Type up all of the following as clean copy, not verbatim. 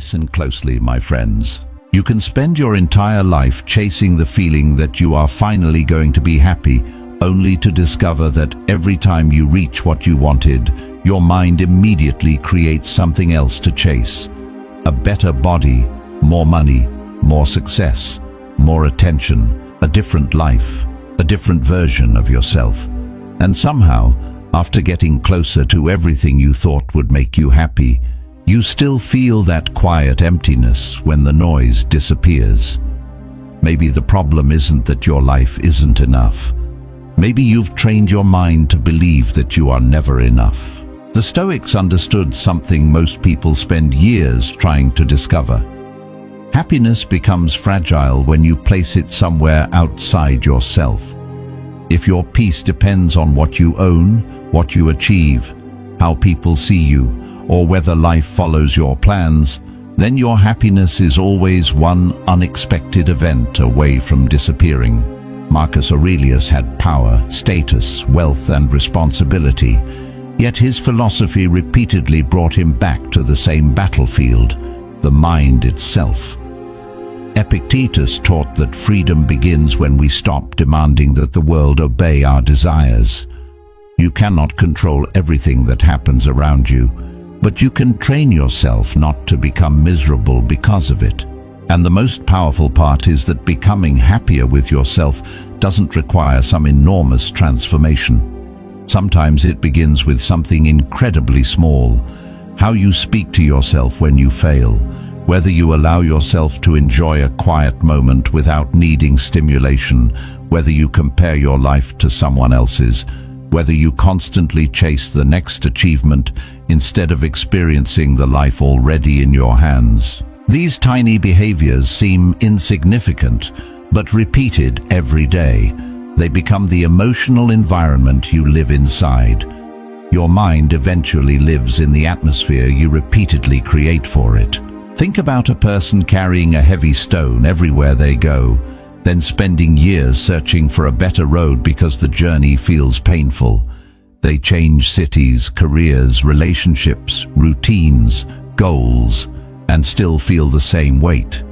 Listen closely, my friends. You can spend your entire life chasing the feeling that you are finally going to be happy, only to discover that every time you reach what you wanted, your mind immediately creates something else to chase. A better body, more money, more success, more attention, a different life, a different version of yourself. And somehow, after getting closer to everything you thought would make you happy, you still feel that quiet emptiness when the noise disappears. Maybe the problem isn't that your life isn't enough. Maybe you've trained your mind to believe that you are never enough. The Stoics understood something most people spend years trying to discover. Happiness becomes fragile when you place it somewhere outside yourself. If your peace depends on what you own, what you achieve, how people see you, or whether life follows your plans, then your happiness is always one unexpected event away from disappearing. Marcus Aurelius had power, status, wealth, and responsibility, yet his philosophy repeatedly brought him back to the same battlefield, the mind itself. Epictetus taught that freedom begins when we stop demanding that the world obey our desires. You cannot control everything that happens around you, but you can train yourself not to become miserable because of it. And the most powerful part is that becoming happier with yourself doesn't require some enormous transformation. Sometimes it begins with something incredibly small. How you speak to yourself when you fail, whether you allow yourself to enjoy a quiet moment without needing stimulation, whether you compare your life to someone else's, whether you constantly chase the next achievement instead of experiencing the life already in your hands. These tiny behaviors seem insignificant, but repeated every day, they become the emotional environment you live inside. Your mind eventually lives in the atmosphere you repeatedly create for it. Think about a person carrying a heavy stone everywhere they go, then spending years searching for a better road because the journey feels painful. They change cities, careers, relationships, routines, goals, and still feel the same weight.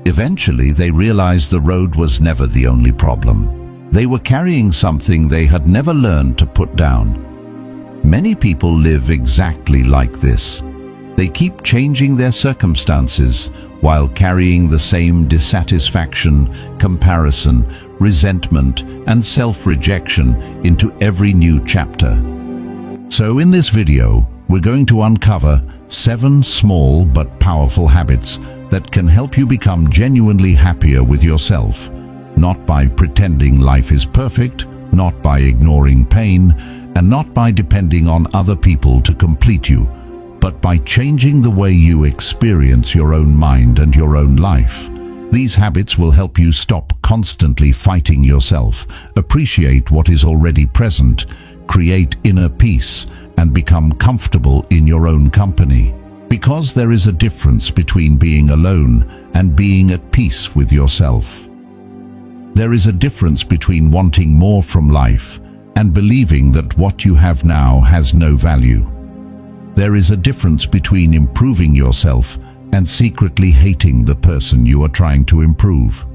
Eventually, they realize the road was never the only problem. They were carrying something they had never learned to put down. Many people live exactly like this. They keep changing their circumstances while carrying the same dissatisfaction, comparison, resentment, and self-rejection into every new chapter. So in this video, we're going to uncover 7 small but powerful habits that can help you become genuinely happier with yourself, not by pretending life is perfect, not by ignoring pain, and not by depending on other people to complete you, but by changing the way you experience your own mind and your own life. These habits will help you stop constantly fighting yourself, appreciate what is already present, create inner peace, and become comfortable in your own company. Because there is a difference between being alone and being at peace with yourself. There is a difference between wanting more from life and believing that what you have now has no value. There is a difference between improving yourself and secretly hating the person you are trying to improve.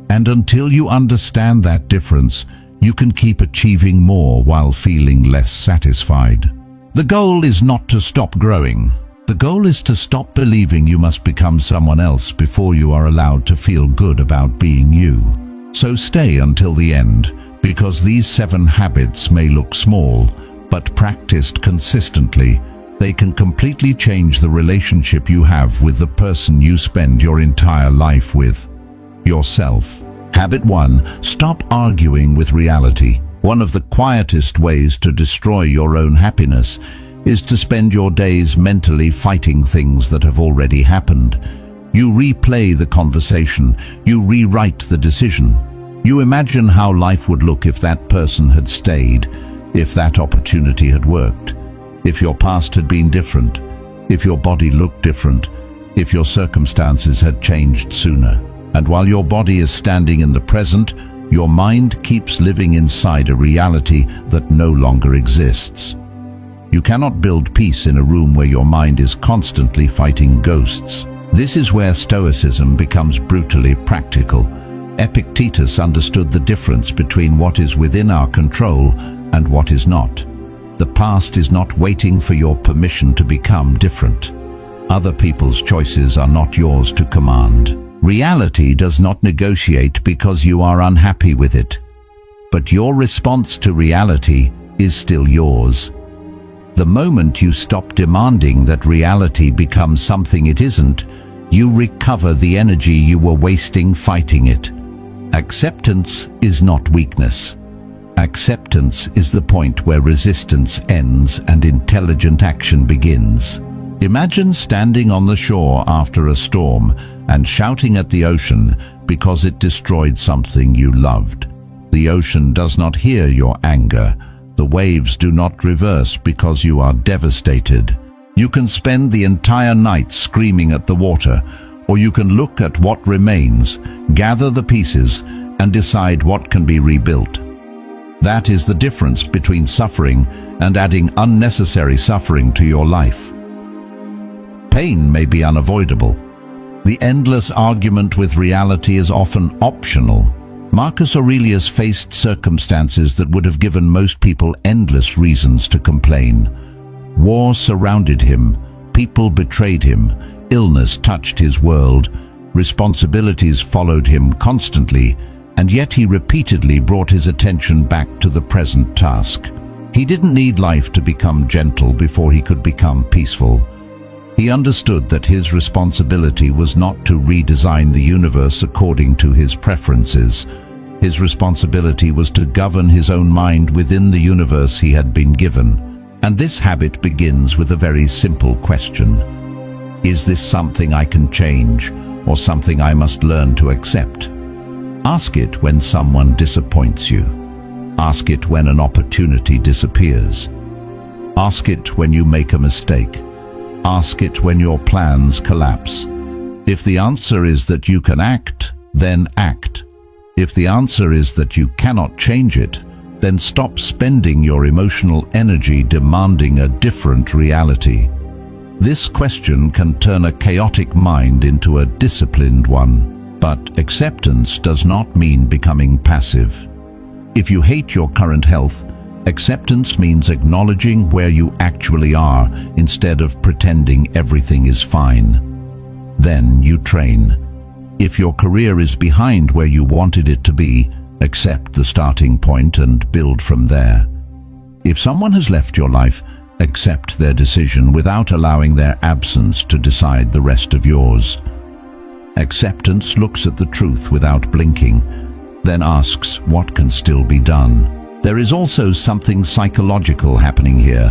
And until you understand that difference, you can keep achieving more while feeling less satisfied. The goal is not to stop growing. The goal is to stop believing you must become someone else before you are allowed to feel good about being you. So stay until the end, because these 7 habits may look small, but practiced consistently, they can completely change the relationship you have with the person you spend your entire life with, yourself. Habit 1. Stop arguing with reality. One of the quietest ways to destroy your own happiness is to spend your days mentally fighting things that have already happened. You replay the conversation, you rewrite the decision. You imagine how life would look if that person had stayed, if that opportunity had worked, if your past had been different, if your body looked different, if your circumstances had changed sooner. And while your body is standing in the present, your mind keeps living inside a reality that no longer exists. You cannot build peace in a room where your mind is constantly fighting ghosts. This is where Stoicism becomes brutally practical. Epictetus understood the difference between what is within our control and what is not. The past is not waiting for your permission to become different. Other people's choices are not yours to command. Reality does not negotiate because you are unhappy with it. But your response to reality is still yours. The moment you stop demanding that reality becomes something it isn't, you recover the energy you were wasting fighting it. Acceptance is not weakness. Acceptance is the point where resistance ends and intelligent action begins. Imagine standing on the shore after a storm and shouting at the ocean because it destroyed something you loved. The ocean does not hear your anger. The waves do not reverse because you are devastated. You can spend the entire night screaming at the water, or you can look at what remains, gather the pieces, and decide what can be rebuilt. That is the difference between suffering and adding unnecessary suffering to your life. Pain may be unavoidable. The endless argument with reality is often optional. Marcus Aurelius faced circumstances that would have given most people endless reasons to complain. War surrounded him, people betrayed him, illness touched his world, responsibilities followed him constantly, and yet he repeatedly brought his attention back to the present task. He didn't need life to become gentle before he could become peaceful. He understood that his responsibility was not to redesign the universe according to his preferences. His responsibility was to govern his own mind within the universe he had been given. And this habit begins with a very simple question. Is this something I can change, or something I must learn to accept? Ask it when someone disappoints you. Ask it when an opportunity disappears. Ask it when you make a mistake. Ask it when your plans collapse. If the answer is that you can act, then act. If the answer is that you cannot change it, then stop spending your emotional energy demanding a different reality. This question can turn a chaotic mind into a disciplined one, but acceptance does not mean becoming passive. If you hate your current health, acceptance means acknowledging where you actually are instead of pretending everything is fine. Then you train. If your career is behind where you wanted it to be, accept the starting point and build from there. If someone has left your life, accept their decision without allowing their absence to decide the rest of yours. Acceptance looks at the truth without blinking, then asks what can still be done. There is also something psychological happening here.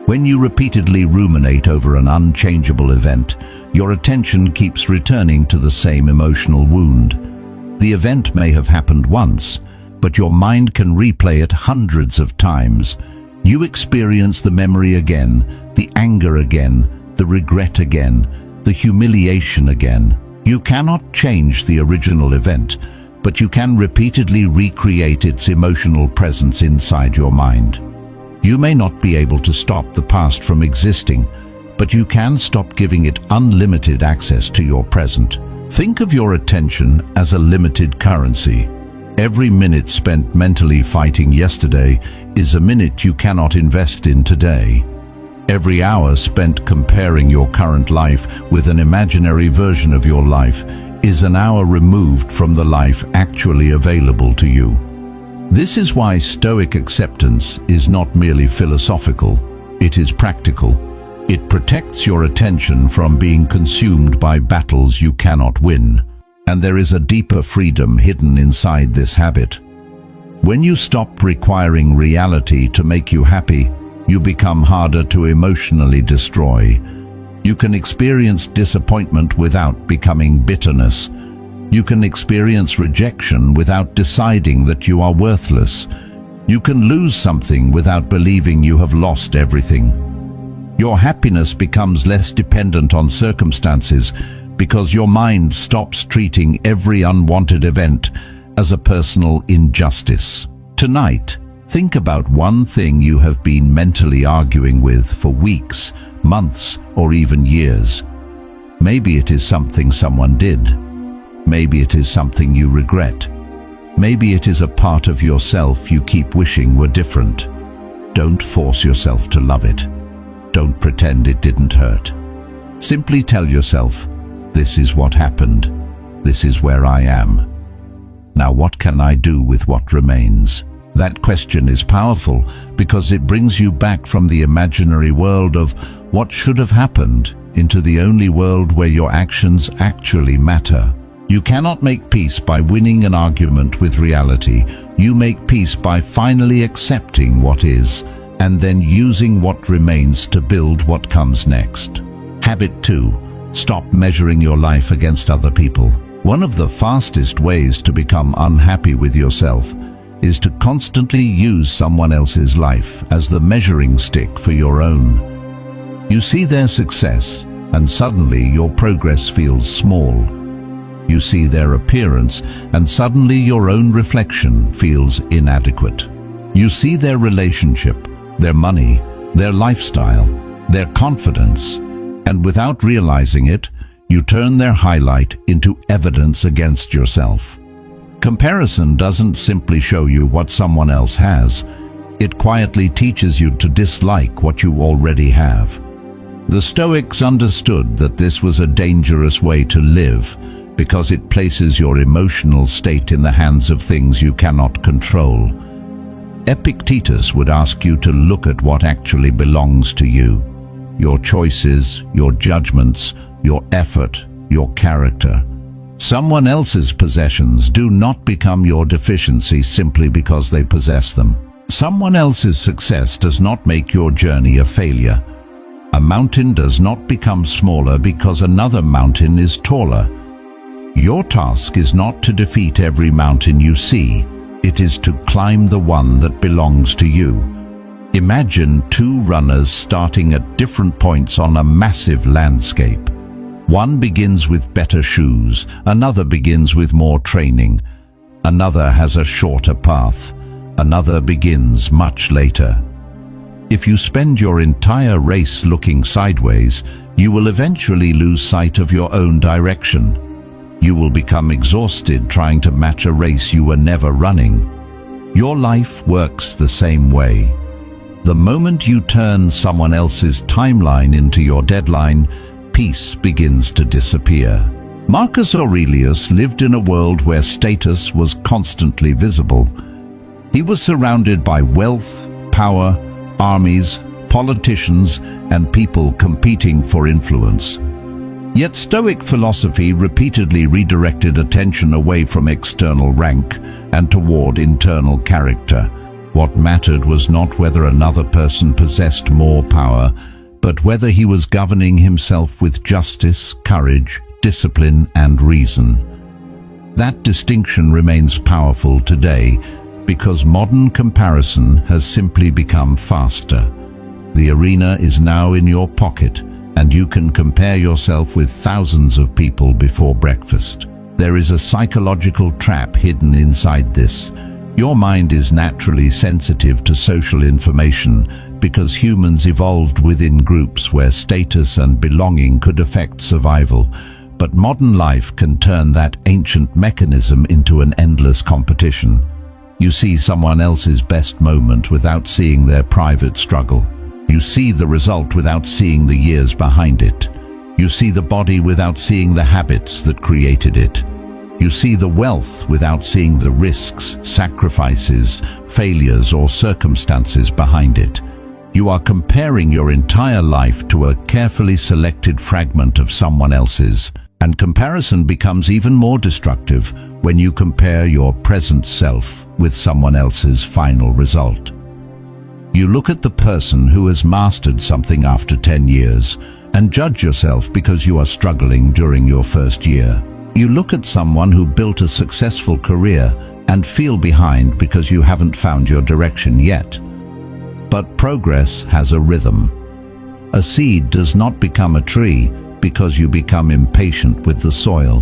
When you repeatedly ruminate over an unchangeable event, your attention keeps returning to the same emotional wound. The event may have happened once, but your mind can replay it hundreds of times. You experience the memory again, the anger again, the regret again, the humiliation again. You cannot change the original event, but you can repeatedly recreate its emotional presence inside your mind. You may not be able to stop the past from existing, but you can stop giving it unlimited access to your present. Think of your attention as a limited currency. Every minute spent mentally fighting yesterday is a minute you cannot invest in today. Every hour spent comparing your current life with an imaginary version of your life is an hour removed from the life actually available to you. This is why Stoic acceptance is not merely philosophical, it is practical. It protects your attention from being consumed by battles you cannot win. And there is a deeper freedom hidden inside this habit. When you stop requiring reality to make you happy, you become harder to emotionally destroy. You can experience disappointment without becoming bitterness. You can experience rejection without deciding that you are worthless. You can lose something without believing you have lost everything. Your happiness becomes less dependent on circumstances because your mind stops treating every unwanted event as a personal injustice. Tonight, Think about one thing you have been mentally arguing with for weeks, months, or even years. Maybe it is something someone did. Maybe it is something you regret. Maybe it is a part of yourself you keep wishing were different. Don't force yourself to love it. Don't pretend it didn't hurt. Simply tell yourself, this is what happened. This is where I am. Now what can I do with what remains? That question is powerful because it brings you back from the imaginary world of what should have happened into the only world where your actions actually matter. You cannot make peace by winning an argument with reality. You make peace by finally accepting what is, and then using what remains to build what comes next. Habit 2. Stop measuring your life against other people. One of the fastest ways to become unhappy with yourself is to constantly use someone else's life as the measuring stick for your own. You see their success, and suddenly your progress feels small. You see their appearance, and suddenly your own reflection feels inadequate. You see their relationship, their money, their lifestyle, their confidence, and without realizing it, you turn their highlight into evidence against yourself. Comparison doesn't simply show you what someone else has. It quietly teaches you to dislike what you already have. The Stoics understood that this was a dangerous way to live because it places your emotional state in the hands of things you cannot control. Epictetus would ask you to look at what actually belongs to you: your choices, your judgments, your effort, your character. Someone else's possessions do not become your deficiency simply because they possess them. Someone else's success does not make your journey a failure. A mountain does not become smaller because another mountain is taller. Your task is not to defeat every mountain you see. It is to climb the one that belongs to you. Imagine two runners starting at different points on a massive landscape. One begins with better shoes, another begins with more training, another has a shorter path, another begins much later. If you spend your entire race looking sideways, you will eventually lose sight of your own direction. You will become exhausted trying to match a race you were never running. Your life works the same way. The moment you turn someone else's timeline into your deadline, peace begins to disappear. Marcus Aurelius lived in a world where status was constantly visible. He was surrounded by wealth, power, armies, politicians, and people competing for influence. Yet Stoic philosophy repeatedly redirected attention away from external rank and toward internal character. What mattered was not whether another person possessed more power, but whether he was governing himself with justice, courage, discipline, and reason. That distinction remains powerful today because modern comparison has simply become faster. The arena is now in your pocket, and you can compare yourself with thousands of people before breakfast. There is a psychological trap hidden inside this. Your mind is naturally sensitive to social information because humans evolved within groups where status and belonging could affect survival. But modern life can turn that ancient mechanism into an endless competition. You see someone else's best moment without seeing their private struggle. You see the result without seeing the years behind it. You see the body without seeing the habits that created it. You see the wealth without seeing the risks, sacrifices, failures, or circumstances behind it. You are comparing your entire life to a carefully selected fragment of someone else's, and comparison becomes even more destructive when you compare your present self with someone else's final result. You look at the person who has mastered something after 10 years and judge yourself because you are struggling during your first year. You look at someone who built a successful career and feel behind because you haven't found your direction yet. But progress has a rhythm. A seed does not become a tree because you become impatient with the soil.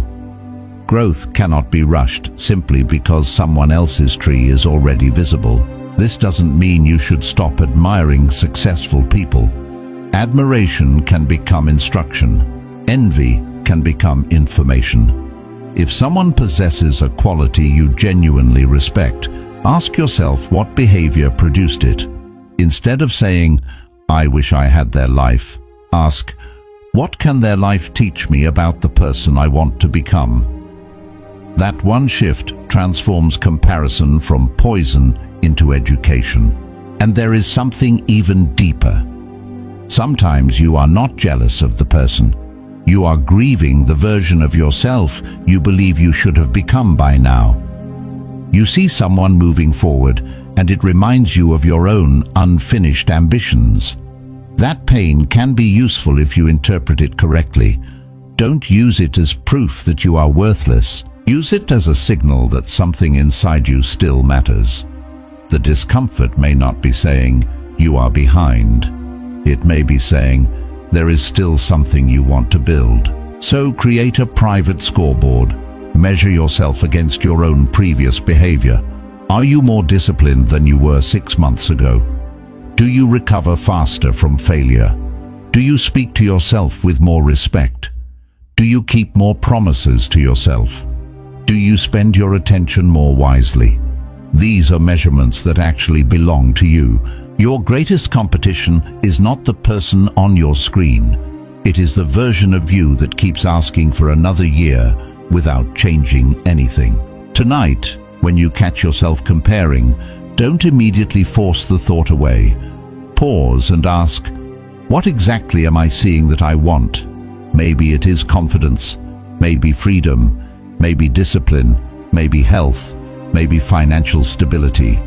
Growth cannot be rushed simply because someone else's tree is already visible. This doesn't mean you should stop admiring successful people. Admiration can become instruction. Envy can become information. If someone possesses a quality you genuinely respect, ask yourself what behavior produced it. Instead of saying, "I wish I had their life," ask, "What can their life teach me about the person I want to become?" That one shift transforms comparison from poison into education. And there is something even deeper. Sometimes you are not jealous of the person. You are grieving the version of yourself you believe you should have become by now. You see someone moving forward, and it reminds you of your own unfinished ambitions. That pain can be useful if you interpret it correctly. Don't use it as proof that you are worthless. Use it as a signal that something inside you still matters. The discomfort may not be saying, "You are behind." It may be saying, "There is still something you want to build." So create a private scoreboard. Measure yourself against your own previous behavior. Are you more disciplined than you were 6 months ago? Do you recover faster from failure? Do you speak to yourself with more respect? Do you keep more promises to yourself? Do you spend your attention more wisely? These are measurements that actually belong to you. Your greatest competition is not the person on your screen. It is the version of you that keeps asking for another year without changing anything. Tonight, when you catch yourself comparing, don't immediately force the thought away. Pause and ask, what exactly am I seeing that I want? Maybe it is confidence, maybe freedom, maybe discipline, maybe health, maybe financial stability.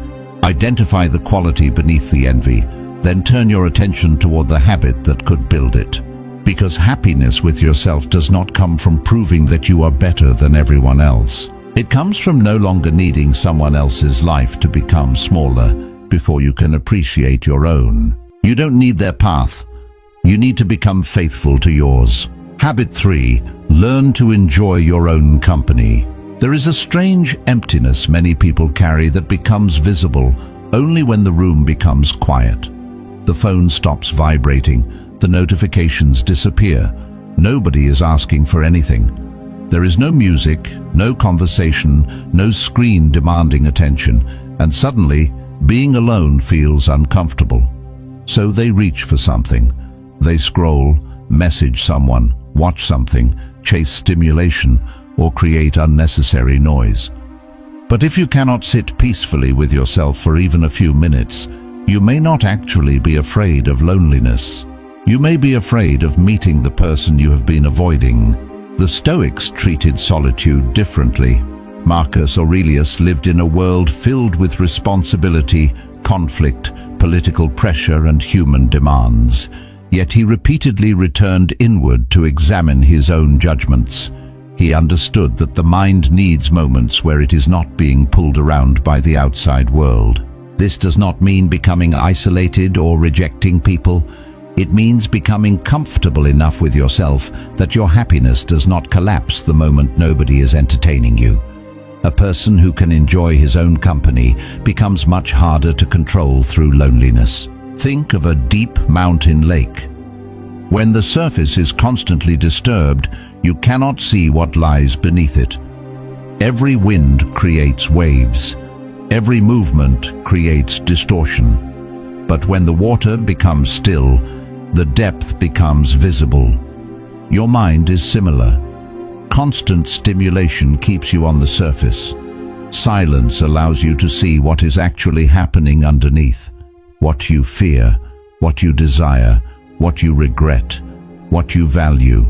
Identify the quality beneath the envy, then turn your attention toward the habit that could build it. Because happiness with yourself does not come from proving that you are better than everyone else. It comes from no longer needing someone else's life to become smaller before you can appreciate your own. You don't need their path. You need to become faithful to yours. Habit 3. Learn to enjoy your own company. There is a strange emptiness many people carry that becomes visible only when the room becomes quiet. The phone stops vibrating, the notifications disappear. Nobody is asking for anything. There is no music, no conversation, no screen demanding attention, and suddenly, being alone feels uncomfortable. So they reach for something. They scroll, message someone, watch something, chase stimulation, or create unnecessary noise. But if you cannot sit peacefully with yourself for even a few minutes, you may not actually be afraid of loneliness. You may be afraid of meeting the person you have been avoiding. The Stoics treated solitude differently. Marcus Aurelius lived in a world filled with responsibility, conflict, political pressure, and human demands. Yet he repeatedly returned inward to examine his own judgments. He understood that the mind needs moments where it is not being pulled around by the outside world. This does not mean becoming isolated or rejecting people. It means becoming comfortable enough with yourself that your happiness does not collapse the moment nobody is entertaining you. A person who can enjoy his own company becomes much harder to control through loneliness. Think of a deep mountain lake. When the surface is constantly disturbed, you cannot see what lies beneath it. Every wind creates waves. Every movement creates distortion. But when the water becomes still, the depth becomes visible. Your mind is similar. Constant stimulation keeps you on the surface. Silence allows you to see what is actually happening underneath. What you fear, what you desire, what you regret, what you value,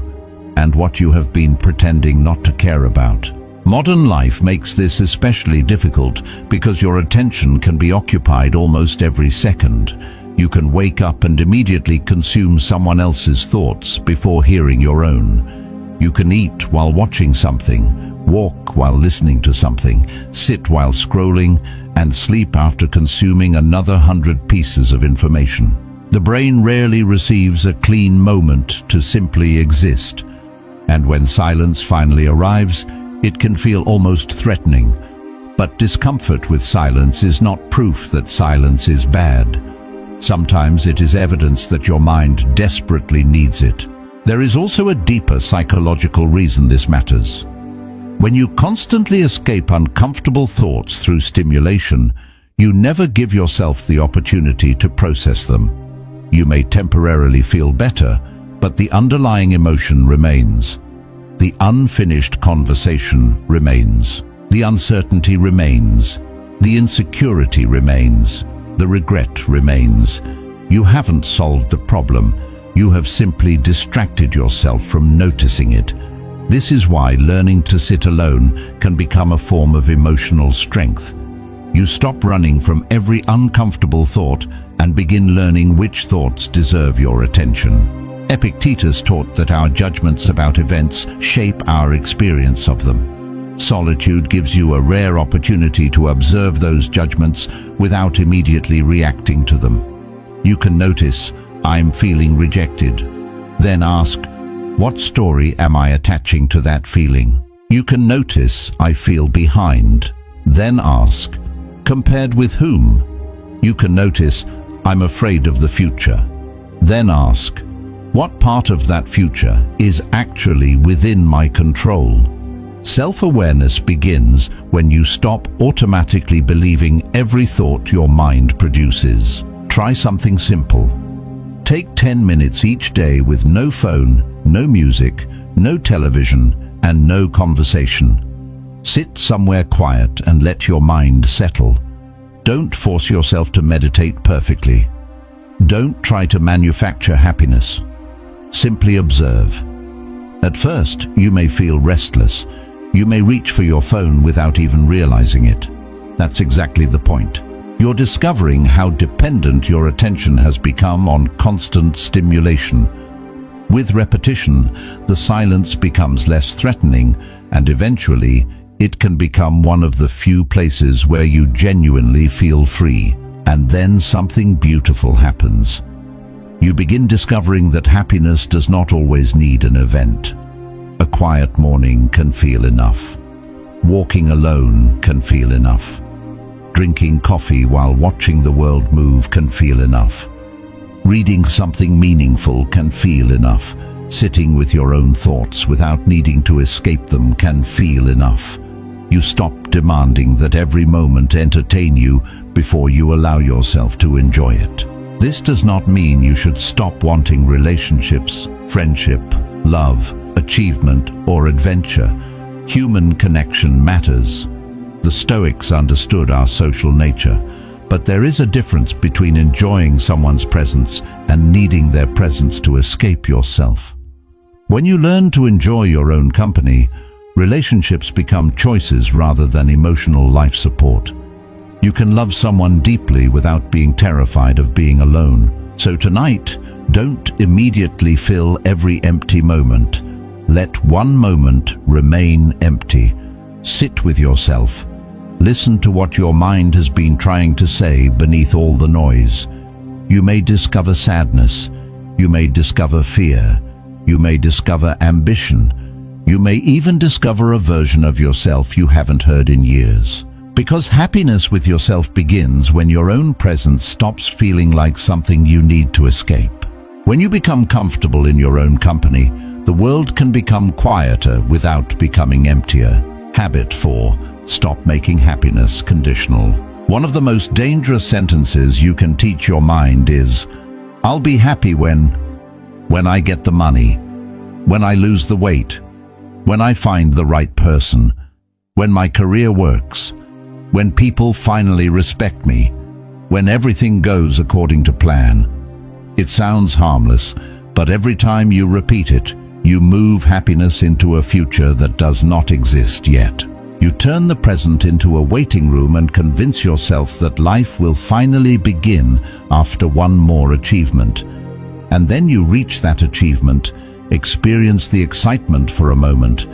and what you have been pretending not to care about. Modern life makes this especially difficult because your attention can be occupied almost every second. You can wake up and immediately consume someone else's thoughts before hearing your own. You can eat while watching something, walk while listening to something, sit while scrolling, and sleep after consuming another 100 pieces of information. The brain rarely receives a clean moment to simply exist. And when silence finally arrives, it can feel almost threatening. But discomfort with silence is not proof that silence is bad. Sometimes it is evidence that your mind desperately needs it. There is also a deeper psychological reason this matters. When you constantly escape uncomfortable thoughts through stimulation, you never give yourself the opportunity to process them. You may temporarily feel better, but the underlying emotion remains. The unfinished conversation remains. The uncertainty remains. The insecurity remains. The regret remains. You haven't solved the problem. You have simply distracted yourself from noticing it. This is why learning to sit alone can become a form of emotional strength. You stop running from every uncomfortable thought and begin learning which thoughts deserve your attention. Epictetus taught that our judgments about events shape our experience of them. Solitude gives you a rare opportunity to observe those judgments without immediately reacting to them. You can notice, "I'm feeling rejected." Then ask, "What story am I attaching to that feeling?" You can notice, "I feel behind." Then ask, "Compared with whom?" You can notice, "I'm afraid of the future." Then ask, "What part of that future is actually within my control?" Self-awareness begins when you stop automatically believing every thought your mind produces. Try something simple. Take 10 minutes each day with no phone, no music, no television, and no conversation. Sit somewhere quiet and let your mind settle. Don't force yourself to meditate perfectly. Don't try to manufacture happiness. Simply observe. At first, you may feel restless. You may reach for your phone without even realizing it. That's exactly the point. You're discovering how dependent your attention has become on constant stimulation. With repetition, the silence becomes less threatening, and eventually, it can become one of the few places where you genuinely feel free. And then something beautiful happens. You begin discovering that happiness does not always need an event. A quiet morning can feel enough. Walking alone can feel enough. Drinking coffee while watching the world move can feel enough. Reading something meaningful can feel enough. Sitting with your own thoughts without needing to escape them can feel enough. You stop demanding that every moment entertain you before you allow yourself to enjoy it. This does not mean you should stop wanting relationships, friendship, love, achievement, or adventure. Human connection matters. The Stoics understood our social nature, but there is a difference between enjoying someone's presence and needing their presence to escape yourself. When you learn to enjoy your own company, relationships become choices rather than emotional life support. You can love someone deeply without being terrified of being alone. So tonight, don't immediately fill every empty moment. Let one moment remain empty. Sit with yourself. Listen to what your mind has been trying to say beneath all the noise. You may discover sadness. You may discover fear. You may discover ambition. You may even discover a version of yourself you haven't heard in years. Because happiness with yourself begins when your own presence stops feeling like something you need to escape. When you become comfortable in your own company, the world can become quieter without becoming emptier. Habit 4. Stop making happiness conditional. One of the most dangerous sentences you can teach your mind is, "I'll be happy when I get the money, when I lose the weight, when I find the right person, when my career works, when people finally respect me, when everything goes according to plan." It sounds harmless, but every time you repeat it, you move happiness into a future that does not exist yet. You turn the present into a waiting room and convince yourself that life will finally begin after one more achievement. And then you reach that achievement, experience the excitement for a moment,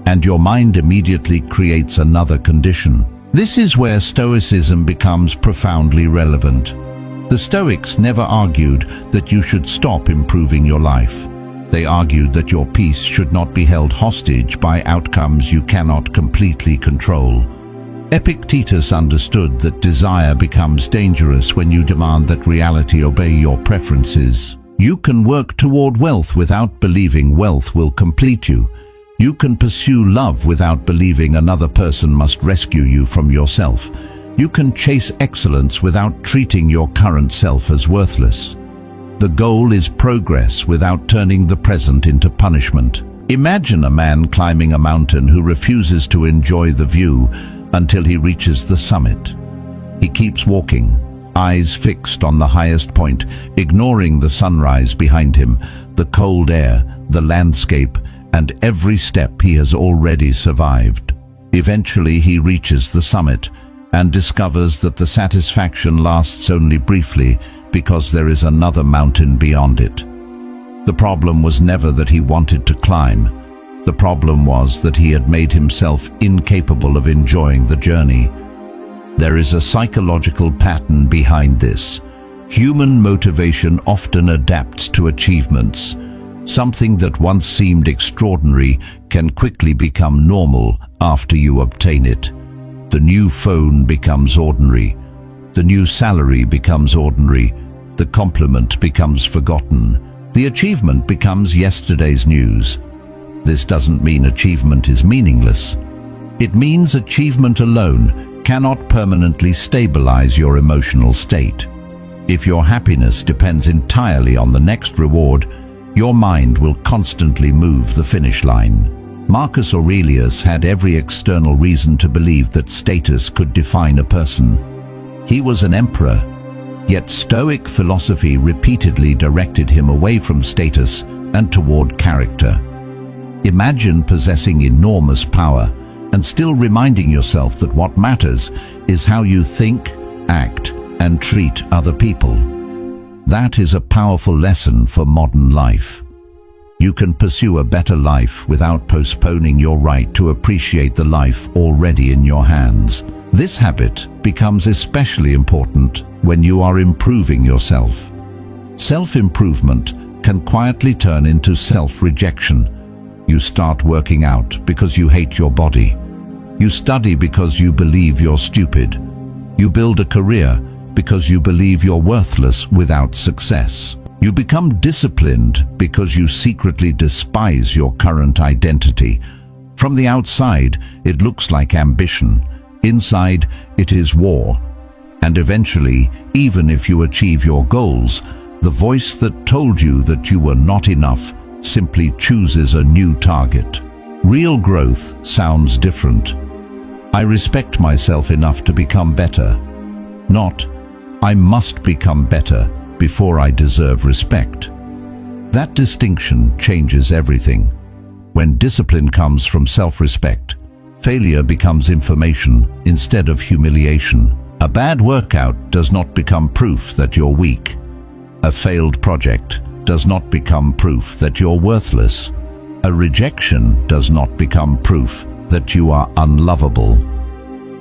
and your mind immediately creates another condition. This is where Stoicism becomes profoundly relevant. The Stoics never argued that you should stop improving your life. They argued that your peace should not be held hostage by outcomes you cannot completely control. Epictetus understood that desire becomes dangerous when you demand that reality obey your preferences. You can work toward wealth without believing wealth will complete you. You can pursue love without believing another person must rescue you from yourself. You can chase excellence without treating your current self as worthless. The goal is progress without turning the present into punishment. Imagine a man climbing a mountain who refuses to enjoy the view until he reaches the summit. He keeps walking, eyes fixed on the highest point, ignoring the sunrise behind him, the cold air, the landscape, and every step he has already survived. Eventually he reaches the summit and discovers that the satisfaction lasts only briefly because there is another mountain beyond it. The problem was never that he wanted to climb. The problem was that he had made himself incapable of enjoying the journey. There is a psychological pattern behind this. Human motivation often adapts to achievements. Something that once seemed extraordinary can quickly become normal after you obtain it. The new phone becomes ordinary. The new salary becomes ordinary. The compliment becomes forgotten. The achievement becomes yesterday's news. This doesn't mean achievement is meaningless. It means achievement alone cannot permanently stabilize your emotional state. If your happiness depends entirely on the next reward, your mind will constantly move the finish line. Marcus Aurelius had every external reason to believe that status could define a person. He was an emperor, yet Stoic philosophy repeatedly directed him away from status and toward character. Imagine possessing enormous power and still reminding yourself that what matters is how you think, act, and treat other people. That is a powerful lesson for modern life. You can pursue a better life without postponing your right to appreciate the life already in your hands. This habit becomes especially important when you are improving yourself. Self-improvement can quietly turn into self-rejection. You start working out because you hate your body. You study because you believe you're stupid. You build a career because you believe you're worthless without success. You become disciplined because you secretly despise your current identity. From the outside, it looks like ambition. Inside, it is war. And eventually, even if you achieve your goals, the voice that told you that you were not enough simply chooses a new target. Real growth sounds different. I respect myself enough to become better. Not, I must become better before I deserve respect. That distinction changes everything. When discipline comes from self-respect, failure becomes information instead of humiliation. A bad workout does not become proof that you're weak. A failed project does not become proof that you're worthless. A rejection does not become proof that you are unlovable.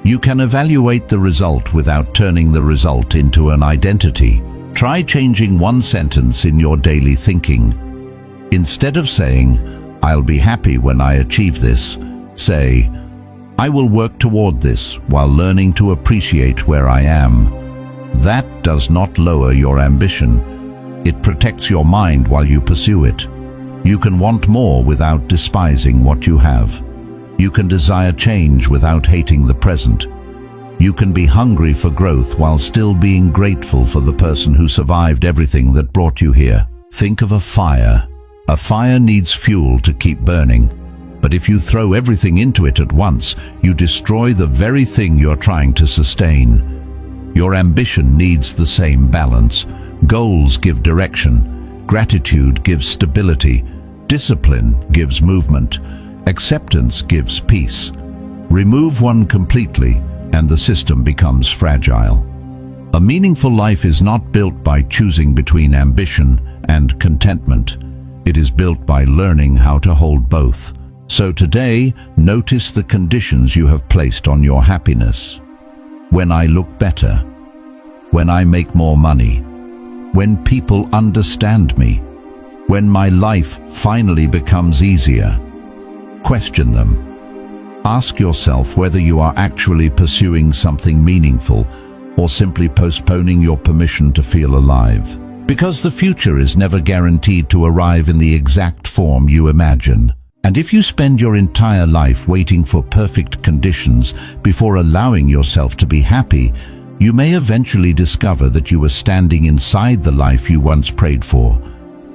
You can evaluate the result without turning the result into an identity. Try changing one sentence in your daily thinking. Instead of saying, "I'll be happy when I achieve this," say, "I will work toward this while learning to appreciate where I am." That does not lower your ambition. It protects your mind while you pursue it. You can want more without despising what you have. You can desire change without hating the present. You can be hungry for growth while still being grateful for the person who survived everything that brought you here. Think of a fire. A fire needs fuel to keep burning. But if you throw everything into it at once, you destroy the very thing you're trying to sustain. Your ambition needs the same balance. Goals give direction. Gratitude gives stability. Discipline gives movement. Acceptance gives peace. Remove one completely, and the system becomes fragile. A meaningful life is not built by choosing between ambition and contentment. It is built by learning how to hold both. So today, notice the conditions you have placed on your happiness. When I look better. When I make more money. When people understand me. When my life finally becomes easier. Question them. Ask yourself whether you are actually pursuing something meaningful or simply postponing your permission to feel alive. Because the future is never guaranteed to arrive in the exact form you imagine. And if you spend your entire life waiting for perfect conditions before allowing yourself to be happy, you may eventually discover that you were standing inside the life you once prayed for,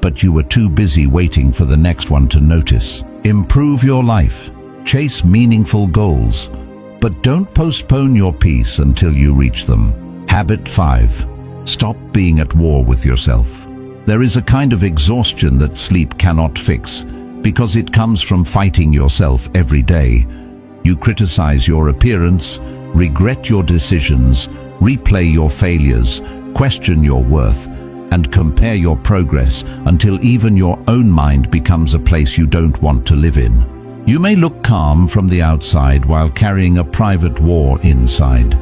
but you were too busy waiting for the next one to notice. Improve your life. Chase meaningful goals, but don't postpone your peace until you reach them. Habit 5. Stop being at war with yourself. There is a kind of exhaustion that sleep cannot fix, because it comes from fighting yourself every day. You criticize your appearance, regret your decisions, replay your failures, question your worth, and compare your progress until even your own mind becomes a place you don't want to live in. You may look calm from the outside while carrying a private war inside.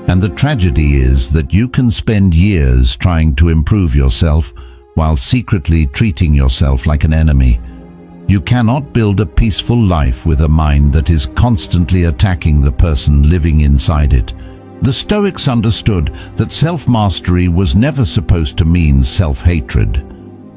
And the tragedy is that you can spend years trying to improve yourself while secretly treating yourself like an enemy. You cannot build a peaceful life with a mind that is constantly attacking the person living inside it. The Stoics understood that self-mastery was never supposed to mean self-hatred.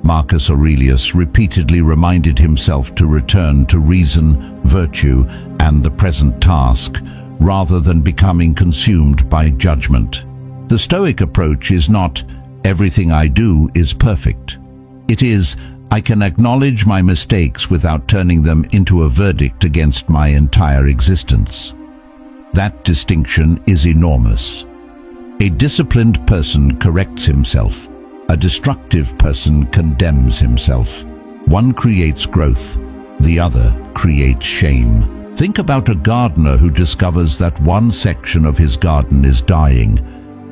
Marcus Aurelius repeatedly reminded himself to return to reason, virtue, and the present task, rather than becoming consumed by judgment. The Stoic approach is not, everything I do is perfect. It is, I can acknowledge my mistakes without turning them into a verdict against my entire existence. That distinction is enormous. A disciplined person corrects himself. A destructive person condemns himself. One creates growth, the other creates shame. Think about a gardener who discovers that one section of his garden is dying.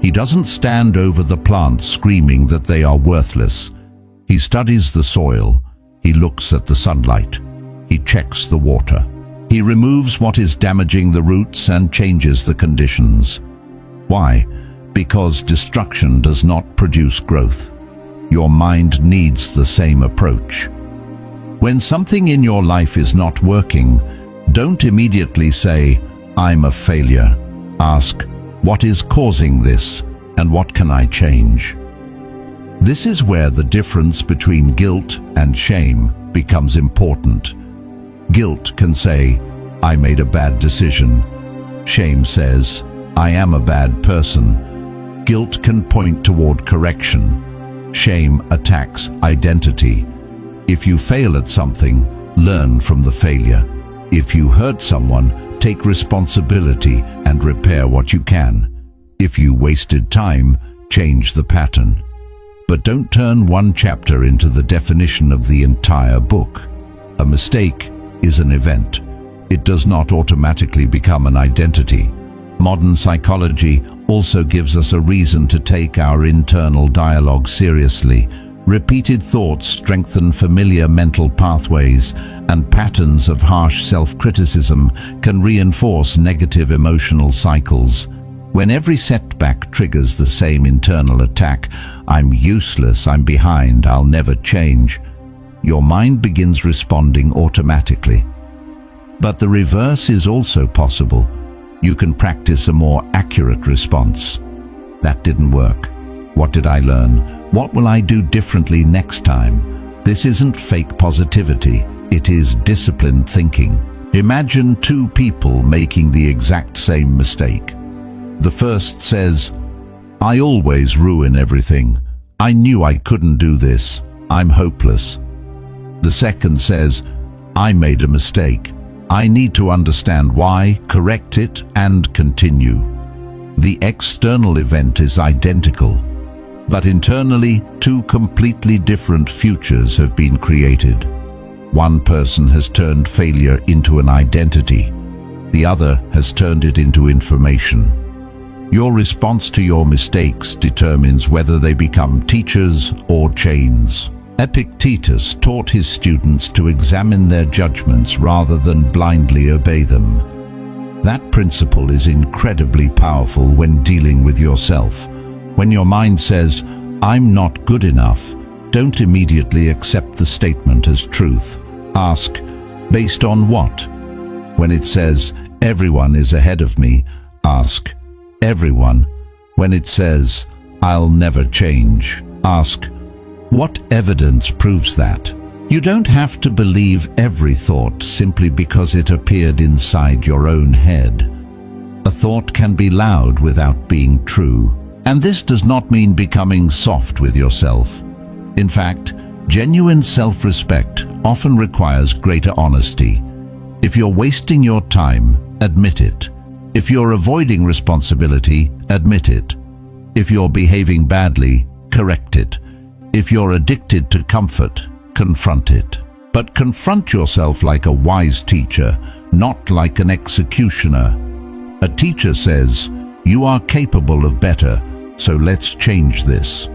He doesn't stand over the plants screaming that they are worthless. He studies the soil. He looks at the sunlight. He checks the water. He removes what is damaging the roots and changes the conditions. Why? Because destruction does not produce growth. Your mind needs the same approach. When something in your life is not working, don't immediately say, I'm a failure. Ask, what is causing this, and what can I change? This is where the difference between guilt and shame becomes important. Guilt can say, I made a bad decision. Shame says, I am a bad person. Guilt can point toward correction. Shame attacks identity. If you fail at something, learn from the failure. If you hurt someone, take responsibility and repair what you can. If you wasted time, change the pattern. But don't turn one chapter into the definition of the entire book. A mistake is an event. It does not automatically become an identity. Modern psychology also gives us a reason to take our internal dialogue seriously. Repeated thoughts strengthen familiar mental pathways, and patterns of harsh self-criticism can reinforce negative emotional cycles. When every setback triggers the same internal attack, I'm useless, I'm behind, I'll never change, your mind begins responding automatically. But the reverse is also possible. You can practice a more accurate response. That didn't work. What did I learn? What will I do differently next time? This isn't fake positivity. It is disciplined thinking. Imagine two people making the exact same mistake. The first says, I always ruin everything. I knew I couldn't do this. I'm hopeless. The second says, I made a mistake. I need to understand why, correct it, and continue. The external event is identical, but internally, two completely different futures have been created. One person has turned failure into an identity. The other has turned it into information. Your response to your mistakes determines whether they become teachers or chains. Epictetus taught his students to examine their judgments rather than blindly obey them. That principle is incredibly powerful when dealing with yourself. When your mind says, I'm not good enough, don't immediately accept the statement as truth. Ask, based on what? When it says, everyone is ahead of me, ask, everyone? When it says, I'll never change, ask, what evidence proves that? You don't have to believe every thought simply because it appeared inside your own head. A thought can be loud without being true. And this does not mean becoming soft with yourself. In fact, genuine self-respect often requires greater honesty. If you're wasting your time, admit it. If you're avoiding responsibility, admit it. If you're behaving badly, correct it. If you're addicted to comfort, confront it. But confront yourself like a wise teacher, not like an executioner. A teacher says, you are capable of better, so let's change this.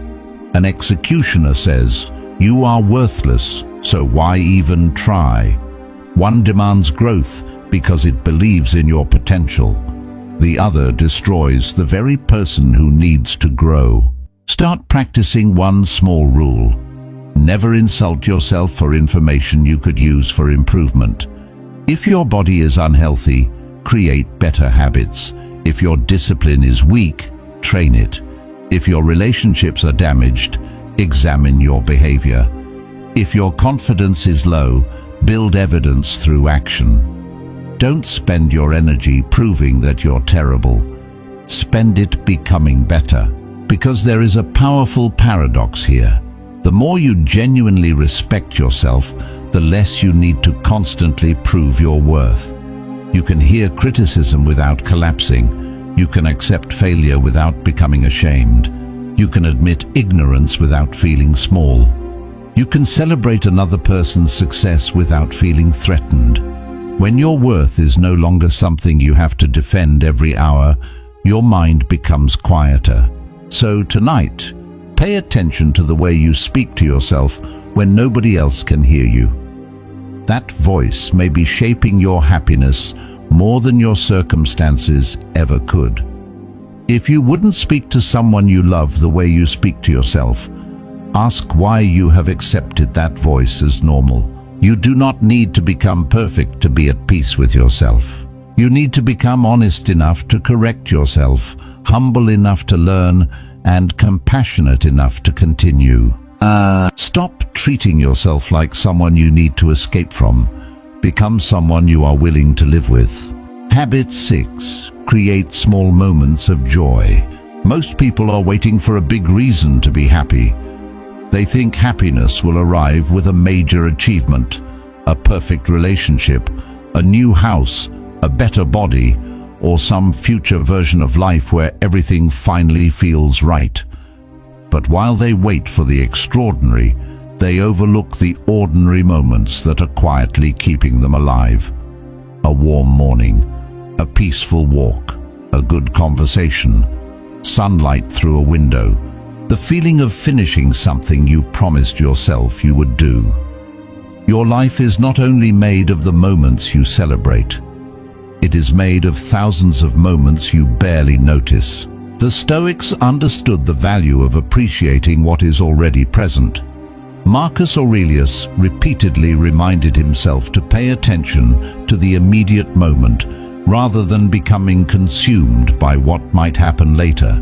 An executioner says, you are worthless, so why even try? One demands growth because it believes in your potential. The other destroys the very person who needs to grow. Start practicing one small rule. Never insult yourself for information you could use for improvement. If your body is unhealthy, create better habits. If your discipline is weak, train it. If your relationships are damaged, examine your behavior. If your confidence is low, build evidence through action. Don't spend your energy proving that you're terrible. Spend it becoming better. Because there is a powerful paradox here. The more you genuinely respect yourself, the less you need to constantly prove your worth. You can hear criticism without collapsing. You can accept failure without becoming ashamed. You can admit ignorance without feeling small. You can celebrate another person's success without feeling threatened. When your worth is no longer something you have to defend every hour, your mind becomes quieter. So tonight, pay attention to the way you speak to yourself when nobody else can hear you. That voice may be shaping your happiness more than your circumstances ever could. If you wouldn't speak to someone you love the way you speak to yourself, ask why you have accepted that voice as normal. You do not need to become perfect to be at peace with yourself. You need to become honest enough to correct yourself, humble enough to learn, and compassionate enough to continue. Stop treating yourself like someone you need to escape from. Become someone you are willing to live with. Habit 6. Create small moments of joy. Most people are waiting for a big reason to be happy. They think happiness will arrive with a major achievement, a perfect relationship, a new house, a better body, or some future version of life where everything finally feels right. But while they wait for the extraordinary, they overlook the ordinary moments that are quietly keeping them alive. A warm morning, a peaceful walk, a good conversation, sunlight through a window, the feeling of finishing something you promised yourself you would do. Your life is not only made of the moments you celebrate, it is made of thousands of moments you barely notice. The Stoics understood the value of appreciating what is already present. Marcus Aurelius repeatedly reminded himself to pay attention to the immediate moment rather than becoming consumed by what might happen later.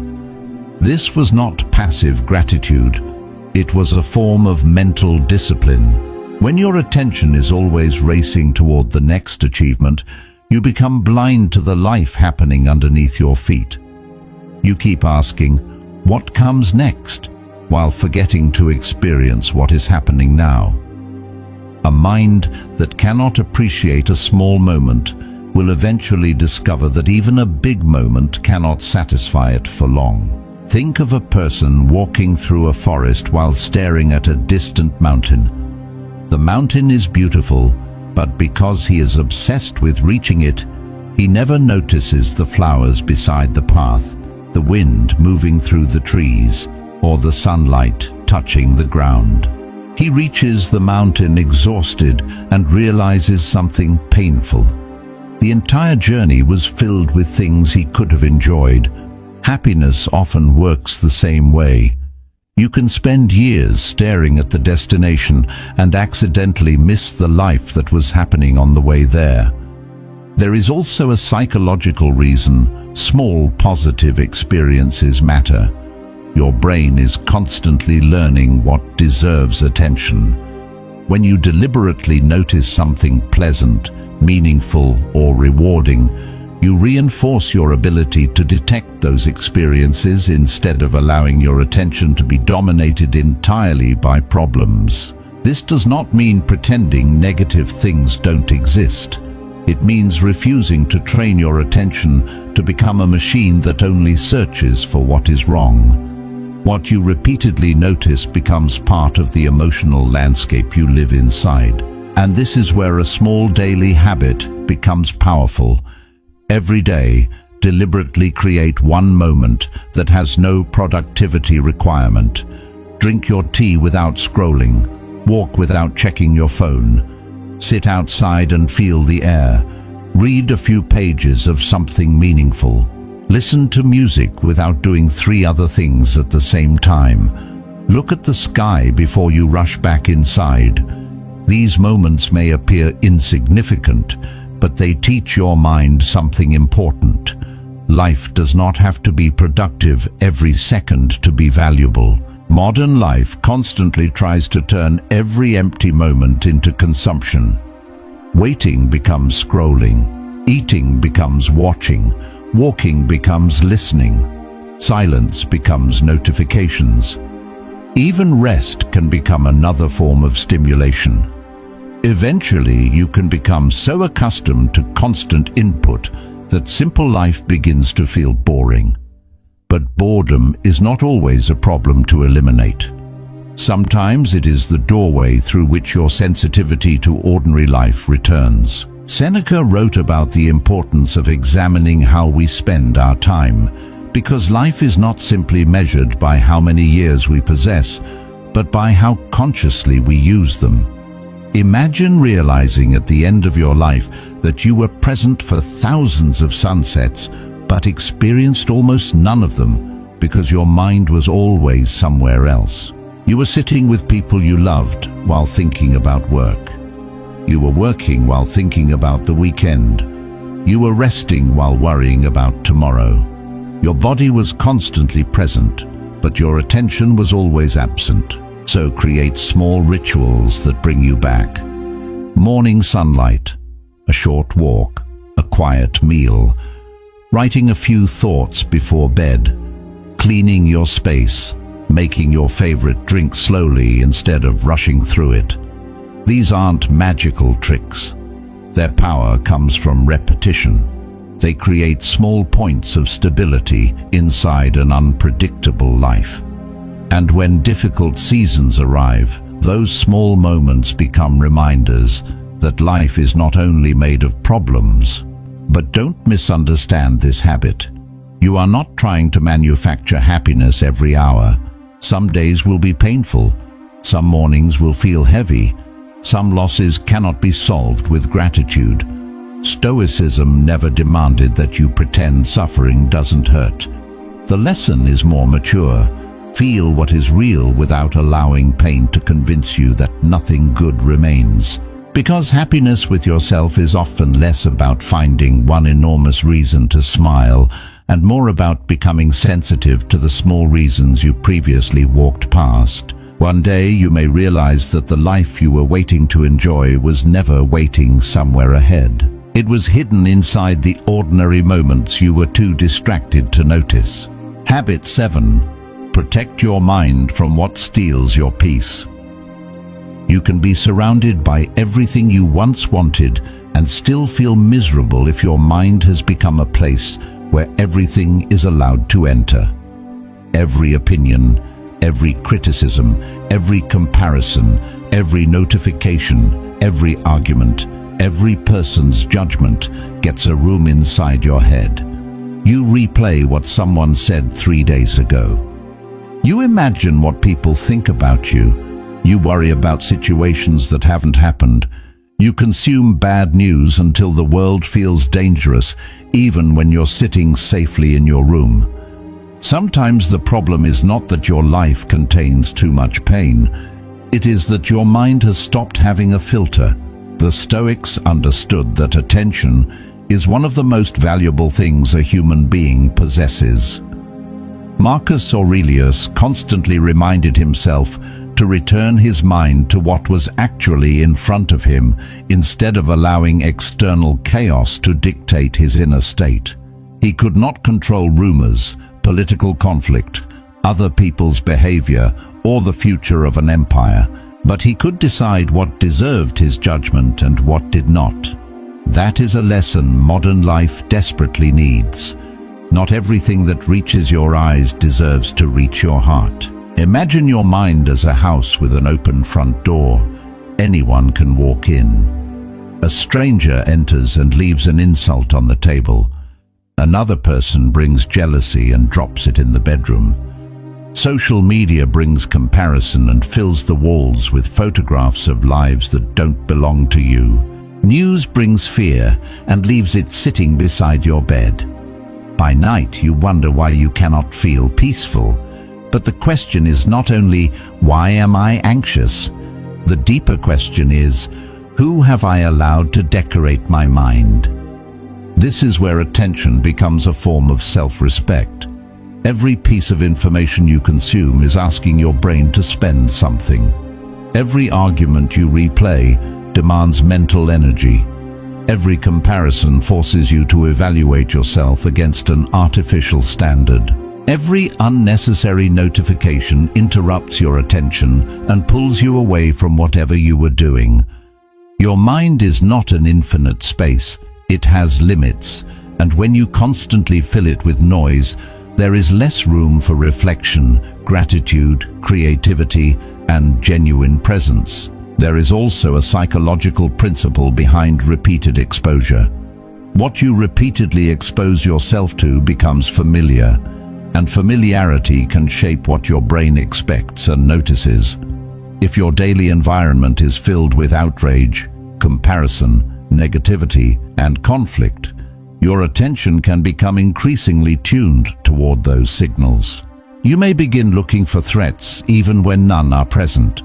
This was not passive gratitude. It was a form of mental discipline. When your attention is always racing toward the next achievement, you become blind to the life happening underneath your feet. You keep asking, what comes next, while forgetting to experience what is happening now. A mind that cannot appreciate a small moment will eventually discover that even a big moment cannot satisfy it for long. Think of a person walking through a forest while staring at a distant mountain. The mountain is beautiful, but because he is obsessed with reaching it, he never notices the flowers beside the path, the wind moving through the trees, or the sunlight touching the ground. He reaches the mountain exhausted and realizes something painful. The entire journey was filled with things he could have enjoyed. Happiness often works the same way. You can spend years staring at the destination and accidentally miss the life that was happening on the way there. There is also a psychological reason. Small positive experiences matter. Your brain is constantly learning what deserves attention. When you deliberately notice something pleasant, meaningful, or rewarding, you reinforce your ability to detect those experiences instead of allowing your attention to be dominated entirely by problems. This does not mean pretending negative things don't exist. It means refusing to train your attention to become a machine that only searches for what is wrong. What you repeatedly notice becomes part of the emotional landscape you live inside. And this is where a small daily habit becomes powerful. Every day, deliberately create one moment that has no productivity requirement. Drink your tea without scrolling. Walk without checking your phone. Sit outside and feel the air. Read a few pages of something meaningful. Listen to music without doing 3 other things at the same time. Look at the sky before you rush back inside. These moments may appear insignificant, but they teach your mind something important. Life does not have to be productive every second to be valuable. Modern life constantly tries to turn every empty moment into consumption. Waiting becomes scrolling. Eating becomes watching. Walking becomes listening. Silence becomes notifications. Even rest can become another form of stimulation. Eventually, you can become so accustomed to constant input that simple life begins to feel boring. But boredom is not always a problem to eliminate. Sometimes it is the doorway through which your sensitivity to ordinary life returns. Seneca wrote about the importance of examining how we spend our time, because life is not simply measured by how many years we possess, but by how consciously we use them. Imagine realizing at the end of your life that you were present for thousands of sunsets, but experienced almost none of them because your mind was always somewhere else. You were sitting with people you loved while thinking about work. You were working while thinking about the weekend. You were resting while worrying about tomorrow. Your body was constantly present, but your attention was always absent. So create small rituals that bring you back. Morning sunlight, a short walk, a quiet meal, writing a few thoughts before bed, cleaning your space, making your favorite drink slowly instead of rushing through it. These aren't magical tricks. Their power comes from repetition. They create small points of stability inside an unpredictable life. And when difficult seasons arrive, those small moments become reminders that life is not only made of problems. But don't misunderstand this habit. You are not trying to manufacture happiness every hour. Some days will be painful. Some mornings will feel heavy. Some losses cannot be solved with gratitude. Stoicism never demanded that you pretend suffering doesn't hurt. The lesson is more mature. Feel what is real without allowing pain to convince you that nothing good remains. Because happiness with yourself is often less about finding one enormous reason to smile and more about becoming sensitive to the small reasons you previously walked past. One day you may realize that the life you were waiting to enjoy was never waiting somewhere ahead. It was hidden inside the ordinary moments you were too distracted to notice. Habit 7. Protect your mind from what steals your peace. You can be surrounded by everything you once wanted and still feel miserable if your mind has become a place where everything is allowed to enter. Every opinion, every criticism, every comparison, every notification, every argument, every person's judgment gets a room inside your head. You replay what someone said 3 days ago. You imagine what people think about you. You worry about situations that haven't happened. You consume bad news until the world feels dangerous, even when you're sitting safely in your room. Sometimes the problem is not that your life contains too much pain. It is that your mind has stopped having a filter. The Stoics understood that attention is one of the most valuable things a human being possesses. Marcus Aurelius constantly reminded himself to return his mind to what was actually in front of him instead of allowing external chaos to dictate his inner state. He could not control rumors, political conflict, other people's behavior, or the future of an empire, but he could decide what deserved his judgment and what did not. That is a lesson modern life desperately needs. Not everything that reaches your eyes deserves to reach your heart. Imagine your mind as a house with an open front door. Anyone can walk in. A stranger enters and leaves an insult on the table. Another person brings jealousy and drops it in the bedroom. Social media brings comparison and fills the walls with photographs of lives that don't belong to you. News brings fear and leaves it sitting beside your bed. By night, you wonder why you cannot feel peaceful. But the question is not only, why am I anxious? The deeper question is, who have I allowed to decorate my mind? This is where attention becomes a form of self-respect. Every piece of information you consume is asking your brain to spend something. Every argument you replay demands mental energy. Every comparison forces you to evaluate yourself against an artificial standard. Every unnecessary notification interrupts your attention and pulls you away from whatever you were doing. Your mind is not an infinite space. It has limits, and when you constantly fill it with noise, there is less room for reflection, gratitude, creativity, and genuine presence. There is also a psychological principle behind repeated exposure. What you repeatedly expose yourself to becomes familiar, and familiarity can shape what your brain expects and notices. If your daily environment is filled with outrage, comparison, negativity, and conflict, your attention can become increasingly tuned toward those signals. You may begin looking for threats even when none are present.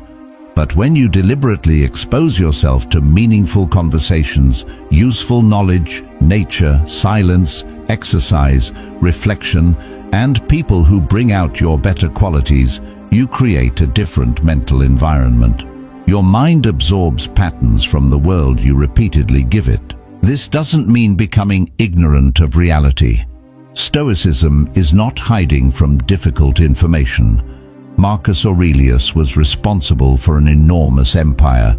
But when you deliberately expose yourself to meaningful conversations, useful knowledge, nature, silence, exercise, reflection, and people who bring out your better qualities, you create a different mental environment. Your mind absorbs patterns from the world you repeatedly give it. This doesn't mean becoming ignorant of reality. Stoicism is not hiding from difficult information. Marcus Aurelius was responsible for an enormous empire.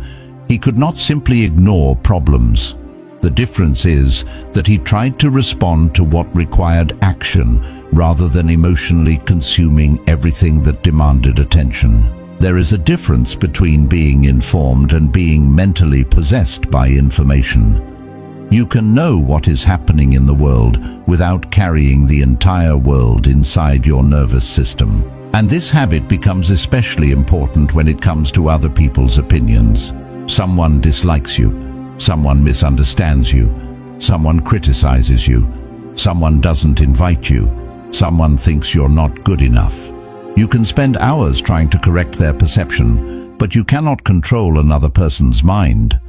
He could not simply ignore problems. The difference is that he tried to respond to what required action rather than emotionally consuming everything that demanded attention. There is a difference between being informed and being mentally possessed by information. You can know what is happening in the world without carrying the entire world inside your nervous system. And this habit becomes especially important when it comes to other people's opinions. Someone dislikes you, someone misunderstands you, someone criticizes you, someone doesn't invite you, someone thinks you're not good enough. You can spend hours trying to correct their perception, but you cannot control another person's mind.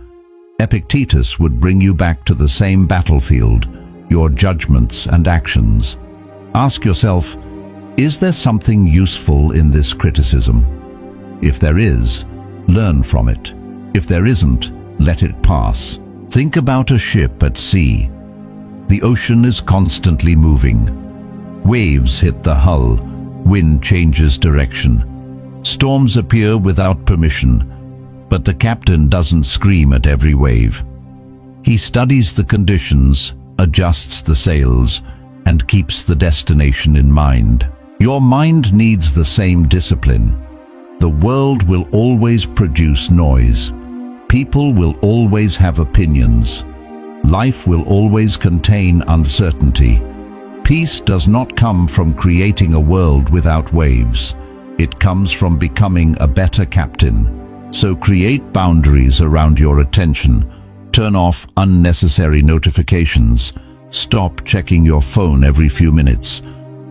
Epictetus would bring you back to the same battlefield, your judgments and actions. Ask yourself, is there something useful in this criticism? If there is, learn from it. If there isn't, let it pass. Think about a ship at sea. The ocean is constantly moving. Waves hit the hull. Wind changes direction. Storms appear without permission, but the captain doesn't scream at every wave. He studies the conditions, adjusts the sails, and keeps the destination in mind. Your mind needs the same discipline. The world will always produce noise. People will always have opinions. Life will always contain uncertainty. Peace does not come from creating a world without waves. It comes from becoming a better captain. So create boundaries around your attention. Turn off unnecessary notifications. Stop checking your phone every few minutes.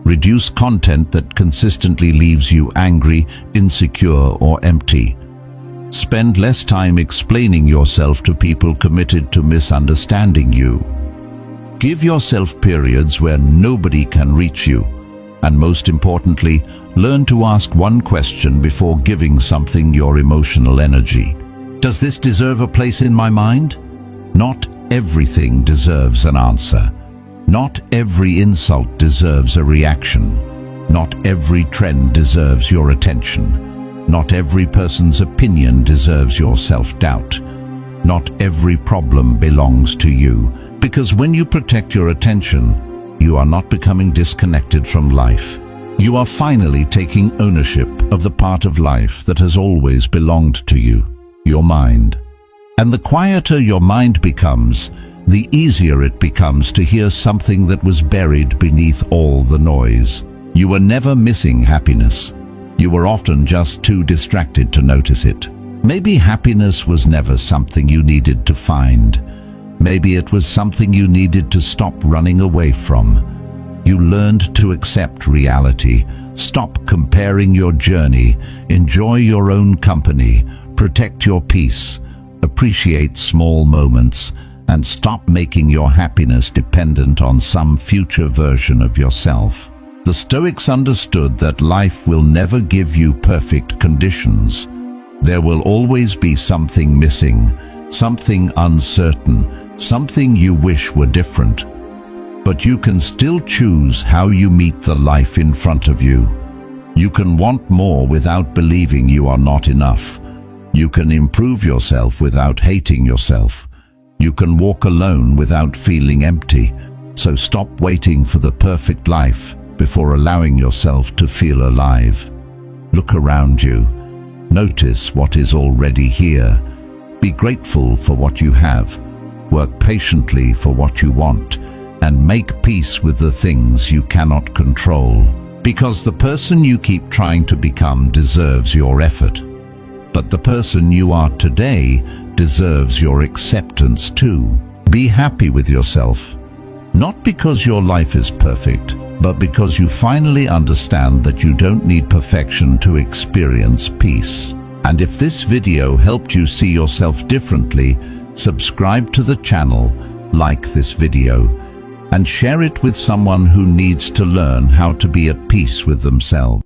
Reduce content that consistently leaves you angry, insecure, or empty. Spend less time explaining yourself to people committed to misunderstanding you. Give yourself periods where nobody can reach you. And most importantly, learn to ask one question before giving something your emotional energy. Does this deserve a place in my mind? Not everything deserves an answer. Not every insult deserves a reaction. Not every trend deserves your attention. Not every person's opinion deserves your self-doubt. Not every problem belongs to you. Because when you protect your attention, you are not becoming disconnected from life. You are finally taking ownership of the part of life that has always belonged to you, your mind. And the quieter your mind becomes, the easier it becomes to hear something that was buried beneath all the noise. You were never missing happiness. You were often just too distracted to notice it. Maybe happiness was never something you needed to find. Maybe it was something you needed to stop running away from. You learned to accept reality, stop comparing your journey, enjoy your own company, protect your peace, appreciate small moments, and stop making your happiness dependent on some future version of yourself. The Stoics understood that life will never give you perfect conditions. There will always be something missing, something uncertain, something you wish were different. But you can still choose how you meet the life in front of you. You can want more without believing you are not enough. You can improve yourself without hating yourself. You can walk alone without feeling empty. So stop waiting for the perfect life before allowing yourself to feel alive. Look around you. Notice what is already here. Be grateful for what you have. Work patiently for what you want, and make peace with the things you cannot control. Because the person you keep trying to become deserves your effort. But the person you are today deserves your acceptance too. Be happy with yourself. Not because your life is perfect, but because you finally understand that you don't need perfection to experience peace. And if this video helped you see yourself differently, subscribe to the channel, like this video, and share it with someone who needs to learn how to be at peace with themselves.